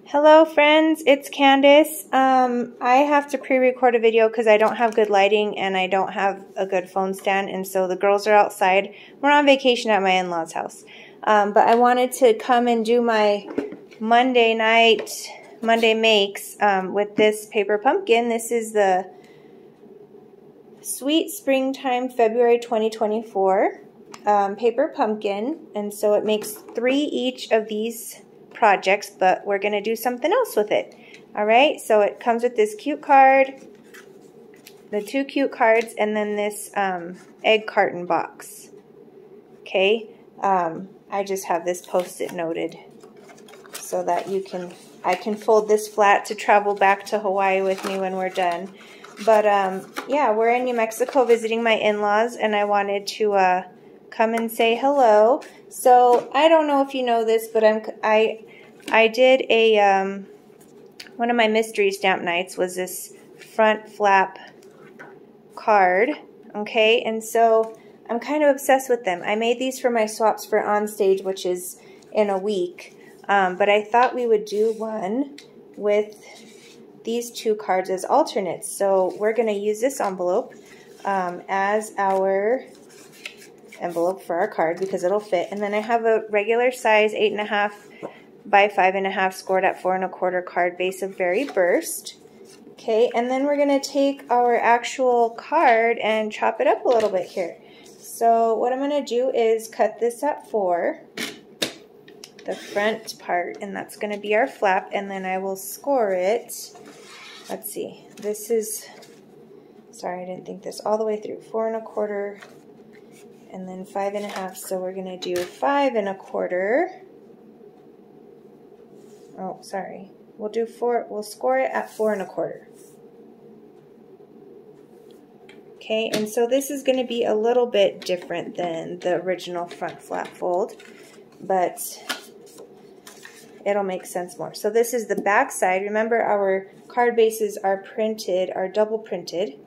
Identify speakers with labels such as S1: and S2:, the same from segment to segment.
S1: Hello friends, it's Candace. I have to pre-record a video because I don't have good lighting and I don't have a good phone stand, and so the girls are outside. We're on vacation at my in-laws' house. But I wanted to come and do my Monday makes with this paper pumpkin. This is the Sweet Springtime February 2024 paper pumpkin, and so it makes 3 each of these projects, but we're going to do something else with it. Alright, so it comes with this cute card, the 2 cute cards, and then this egg carton box. Okay, I just have this post-it noted so that I can fold this flat to travel back to Hawaii with me when we're done. But yeah, we're in New Mexico visiting my in-laws, and I wanted to come and say hello. So I don't know if you know this, but I did a one of my mystery stamp nights was this front flap card, okay, and so I'm kind of obsessed with them. I made these for my swaps for on stage, which is in a week, but I thought we would do one with these 2 cards as alternates. So we're going to use this envelope as our envelope for our card because it'll fit, and then I have a regular size 8.5 by 5.5 scored at 4 1/4 card base of Berry Burst. Okay, and then we're going to take our actual card and chop it up a little bit here. So what I'm going to do is cut this at 4, the front part, and that's going to be our flap, and then I will score it. Let's see, this is, sorry I didn't think this all the way through, 4 1/4 and then 5.5, so we're going to do 5 1/4. Oh, sorry. We'll do 4. We'll score it at 4 1/4. Okay, and so this is going to be a little bit different than the original front flap fold, but it'll make sense more. So this is the back side. Remember, our card bases are printed, are double printed.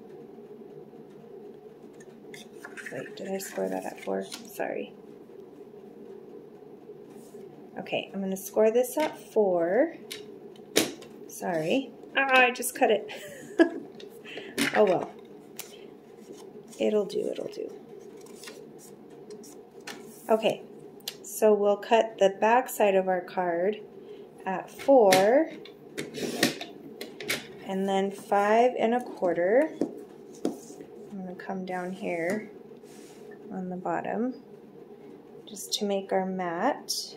S1: Wait, did I score that at 4? Sorry. Okay, I'm going to score this at 4. Sorry. Ah, I just cut it. Oh well. It'll do, it'll do. Okay, so we'll cut the back side of our card at 4, and then 5 1/4. I'm going to come down here on the bottom just to make our mat.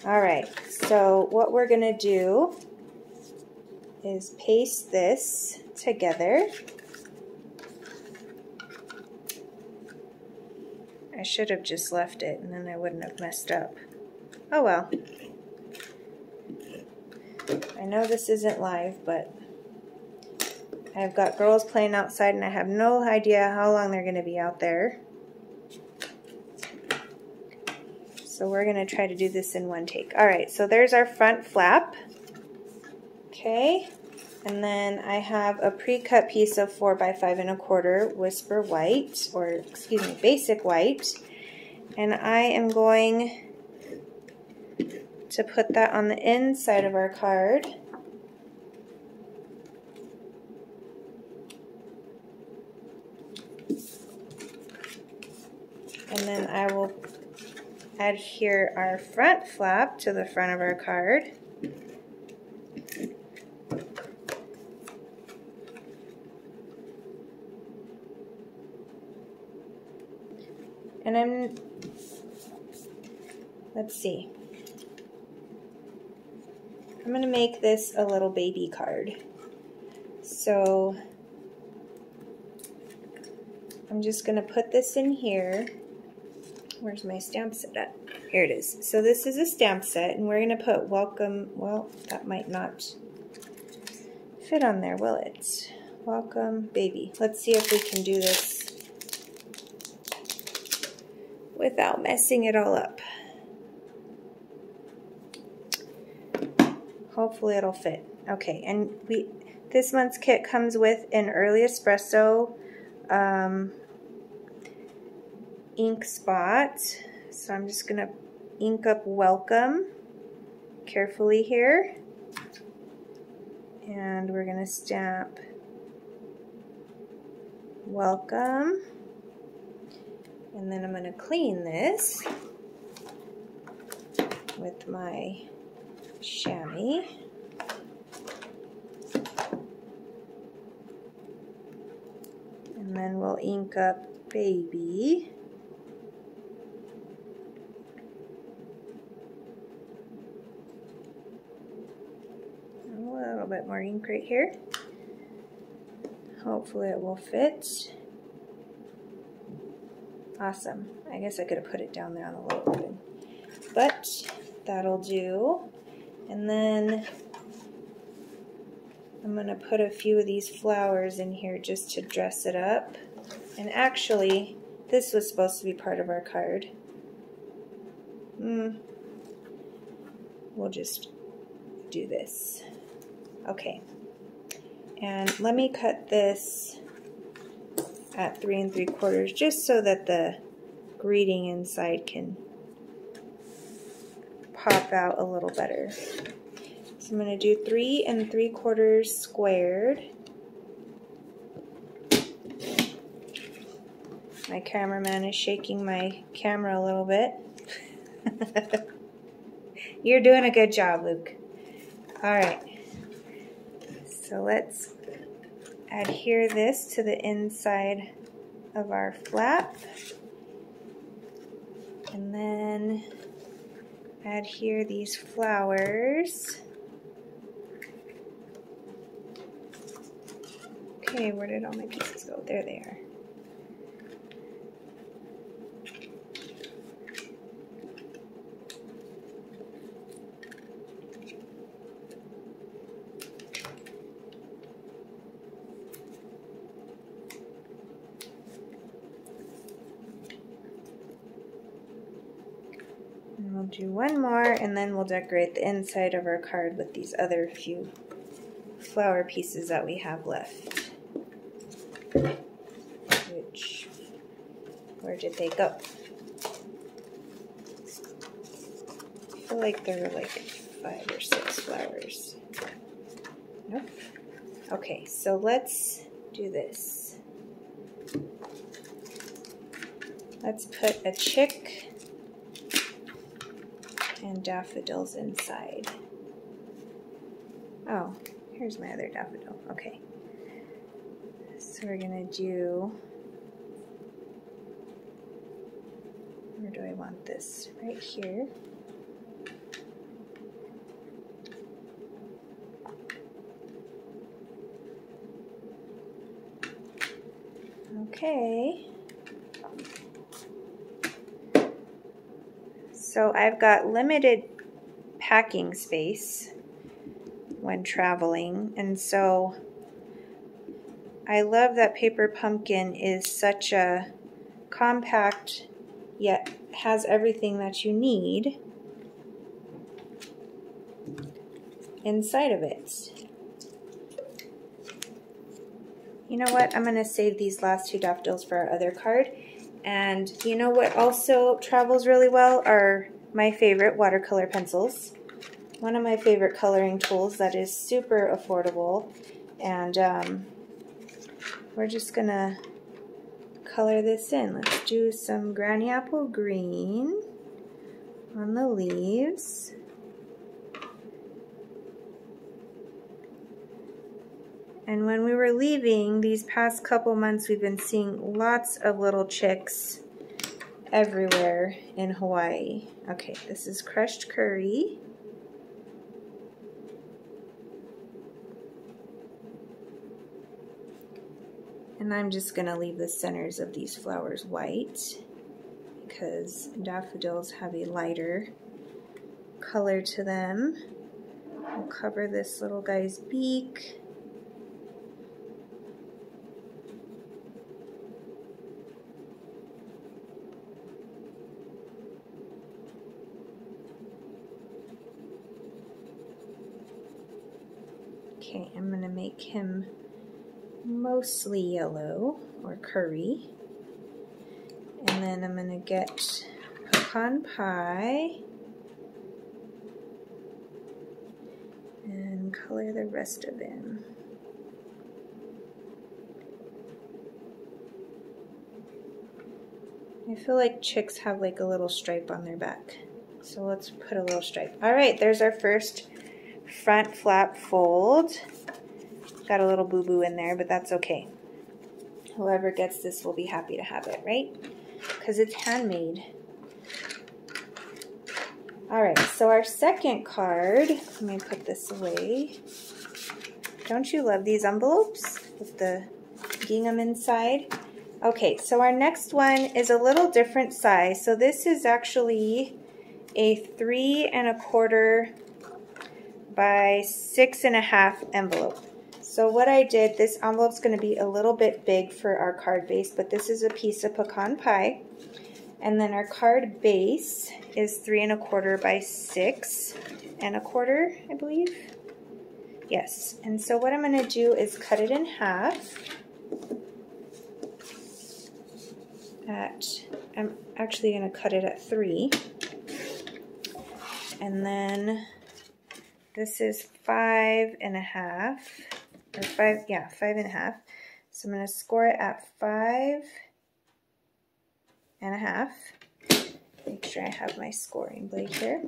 S1: Alright, so what we're going to do is paste this together. I should have just left it and then I wouldn't have messed up. Oh well. I know this isn't live, but I've got girls playing outside and I have no idea how long they're going to be out there. So we're going to try to do this in one take. Alright, so there's our front flap. Okay, and then I have a pre-cut piece of 4 by 5 1/4 Whisper White, or excuse me, Basic White. And I am going to put that on the inside of our card. And then I will adhere our front flap to the front of our card. And let's see, I'm going to make this a little baby card. So I'm just going to put this in here. Where's my stamp set at? Here it is. So this is a stamp set, and we're going to put welcome. Well, that might not fit on there, will it? Welcome, baby. Let's see if we can do this without messing it all up. Hopefully it'll fit. Okay, and this month's kit comes with an early espresso ink spot, So I'm just going to ink up welcome carefully here. And we're going to stamp welcome. And then I'm going to clean this with my chamois. And then we'll ink up baby. A little bit more ink right here. Hopefully it will fit. Awesome. I guess I could have put it down there on the little ribbon. But that'll do. And then I'm going to put a few of these flowers in here just to dress it up. And actually, this was supposed to be part of our card. We'll just do this. Okay. And let me cut this at 3 3/4 just so that the greeting inside can pop out a little better. So I'm going to do 3 3/4 squared. My cameraman is shaking my camera a little bit. You're doing a good job, Luke. Alright, so let's adhere this to the inside of our flap. And then adhere these flowers. Okay, where did all my pieces go? There they are. And we'll do one more, and then we'll decorate the inside of our card with these other few flower pieces that we have left. Where did they go? I feel like there were like 5 or 6 flowers. Nope. Okay, so let's do this. Let's put a chick and daffodils inside. Oh, here's my other daffodil. Okay. So we're gonna do, where do I want this? Right here. Okay. So I've got limited packing space when traveling, and so I love that Paper Pumpkin is such a compact, yet has everything that you need inside of it. You know what? I'm going to save these last 2 daffodils for our other card. And you know what also travels really well are my favorite watercolor pencils. One of my favorite coloring tools that is super affordable. And we're just going to color this in. Let's do some Granny Apple Green on the leaves. And when we were leaving, these past couple months, we've been seeing lots of little chicks everywhere in Hawaii. Okay, this is crushed curry. And I'm just going to leave the centers of these flowers white because daffodils have a lighter color to them. We'll cover this little guy's beak. Okay, I'm going to make him mostly yellow or curry. And then I'm going to get a pecan pie and color the rest of him. I feel like chicks have like a little stripe on their back. So let's put a little stripe. All right, there's our first front flap fold. Got a little boo-boo in there, but that's okay. Whoever gets this will be happy to have it, right? Because it's handmade. All right, so our second card, let me put this away. Don't you love these envelopes with the gingham inside? Okay, so our next one is a little different size. So this is actually a 3 1/4 by 6 1/2 envelope. So what I did, this envelope's going to be a little bit big for our card base, but this is a piece of pecan pie. And then our card base is 3 1/4 by 6 1/4, I believe. Yes, and so what I'm going to do is cut it in half. I'm actually going to cut it at 3. And then this is 5 1/2, or 5, yeah, 5 1/2. So I'm going to score it at 5 1/2. Make sure I have my scoring blade here.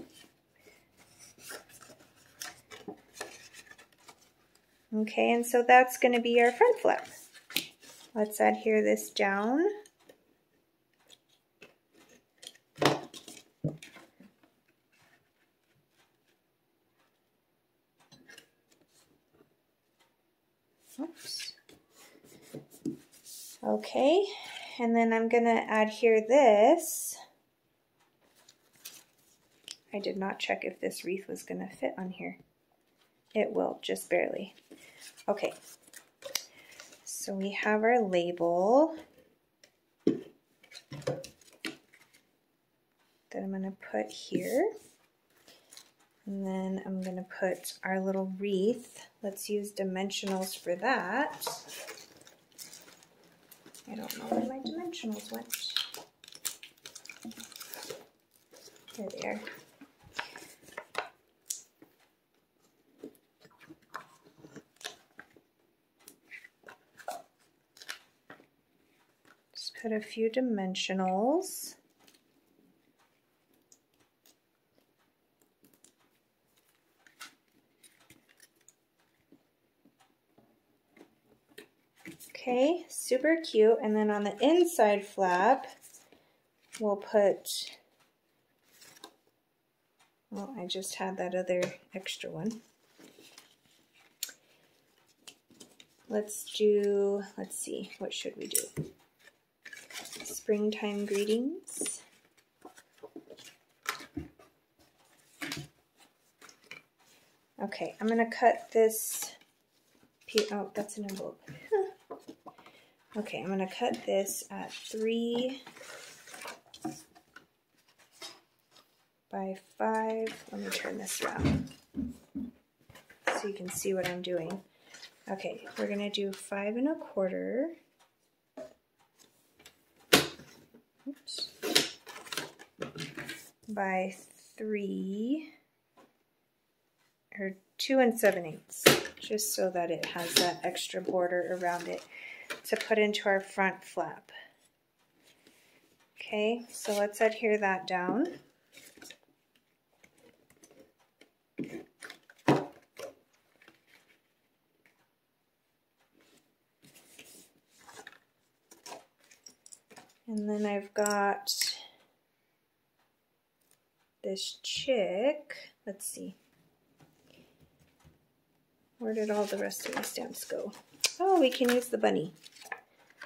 S1: Okay, and so that's going to be our front flap. Let's adhere this down. Oops. Okay, and then I'm going to adhere this. I did not check if this wreath was going to fit on here. It will, just barely. Okay, so we have our label that I'm going to put here. And then I'm going to put our little wreath. Let's use dimensionals for that. I don't know where my dimensionals went. There they are. Just put a few dimensionals. Okay, super cute. And then on the inside flap, we'll put, well, I just had that other extra one. Let's see, what should we do? Springtime greetings. Okay, I'm going to cut this, oh, that's an envelope. Okay, I'm going to cut this at 3 by 5. Let me turn this around so you can see what I'm doing. Okay, we're going to do 5 1/4. Oops. By 3, or 2 7/8, just so that it has that extra border around it to put into our front flap. Okay, so let's adhere that down. And then I've got this chick. Let's see. Where did all the rest of the stamps go? Oh, we can use the bunny.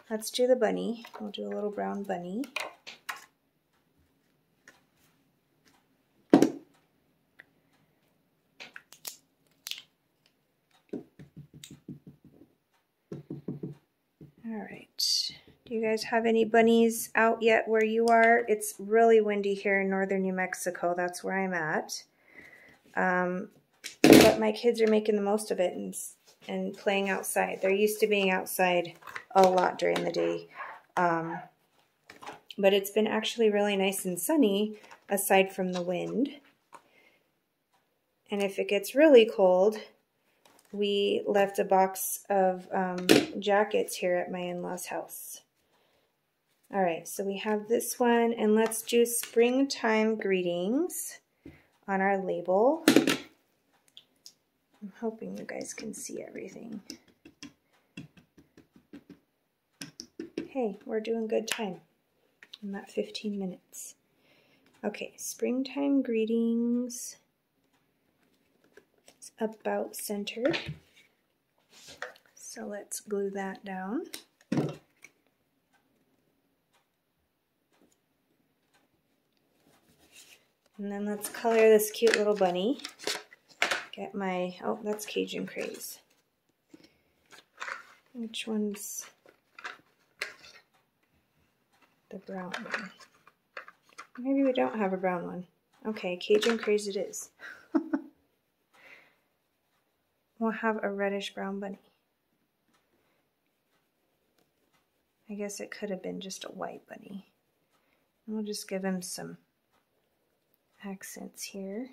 S1: Let's do the bunny. We'll do a little brown bunny. All right. Do you guys have any bunnies out yet where you are? It's really windy here in northern New Mexico. That's where I'm at. But my kids are making the most of it and playing outside. They're used to being outside a lot during the day. but it's been actually really nice and sunny aside from the wind. And if it gets really cold, we left a box of jackets here at my in-laws' house. All right, so we have this one, and let's do springtime greetings on our label. I'm hoping you guys can see everything. Hey, we're doing good time. I'm at 15 minutes. Okay, springtime greetings. It's about center. So let's glue that down. And then let's color this cute little bunny. Get my, oh, that's Cajun Craze. Which one's the brown one? Maybe we don't have a brown one. Okay, Cajun Craze it is. We'll have a reddish brown bunny. I guess it could have been just a white bunny. And we'll just give him some accents here.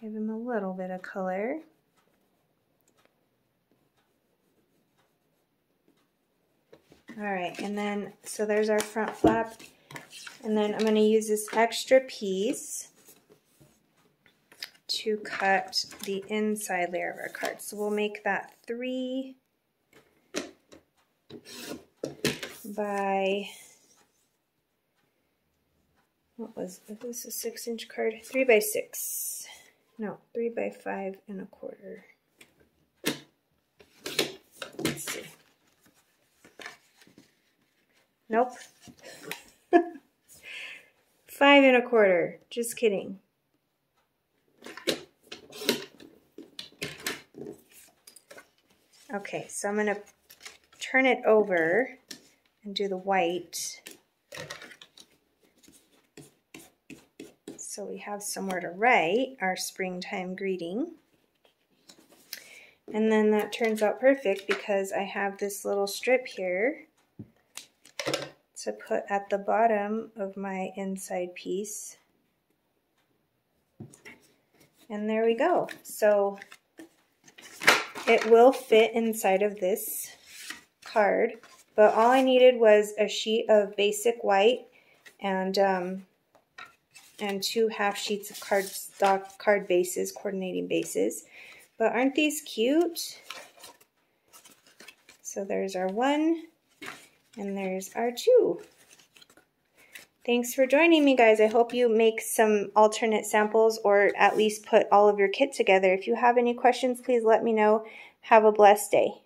S1: Give him a little bit of color. All right, and then, so there's our front flap. And then I'm going to use this extra piece to cut the inside layer of our card. So we'll make that 3 by, what was this, a 6-inch card? 3 by 6. No, 3 by 5 1/4. Let's see. Nope. 5 1/4. Just kidding. Okay, so I'm going to turn it over and do the white. So we have somewhere to write our springtime greeting. And then that turns out perfect because I have this little strip here to put at the bottom of my inside piece. And there we go. So it will fit inside of this card, but all I needed was a sheet of basic white and 2 half sheets of cardstock card bases, coordinating bases. But aren't these cute? So there's our 1 and there's our 2. Thanks for joining me, guys. I hope you make some alternate samples or at least put all of your kit together. If you have any questions, please let me know. Have a blessed day.